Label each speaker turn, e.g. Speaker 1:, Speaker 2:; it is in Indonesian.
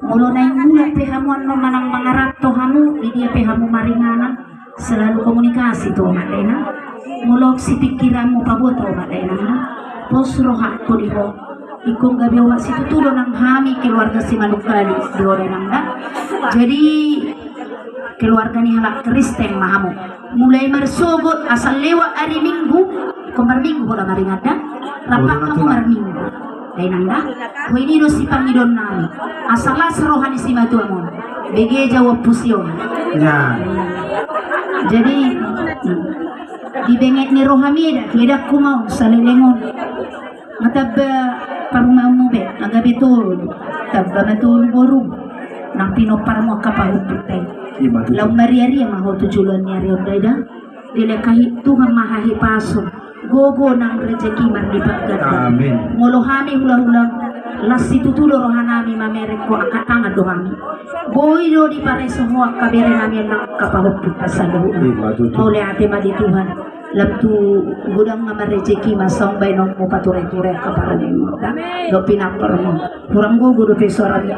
Speaker 1: Mulo na yung mula pehamuan no manang mangarap to hamu, hindi pehamu maringanan, selalu komunikasi to matay na. Mulog si pikiran mo pabuto matay na. Posro hakko di ho. Ikong gabiwa si tutulo ng hami keluarga si Malukali di ore nangda. Jadi keluarga ni halak Kristen mahamu. Mulai mersogot asal lewat hari Minggu, kemar Minggu na maringada. Rapat kamu mar Minggu. Dahil nangda, ini no si Pangidon namin. Asala sa rohani si Matuamon. Bege jawab pusyon.
Speaker 2: Ya.
Speaker 1: Jadi, dibengek ni rohami tidak kumau sa lilingon. Matab parumau mo be, nagabitul. Tabba matul borong. Nang pinopar mo kapahut tutay. Lau mariari ang maho tujulan niya riyon dayda. Dile kahit Tuhan mahahipason. Gogo ng rezeki marlipat ganda.
Speaker 2: Amin.
Speaker 1: Molohami hula-hula lasi tutulo rohanami mamerek ko akatanga dohami. Boy do di pare semua kabere nami ang kapahot kita sa luho. Mauli ate madi Tuhan. Lamtu gudang nga marezeki masong bay nong mo pature-ture kaparanay mo. Do pinapar mo. Kurang gogo do pesoran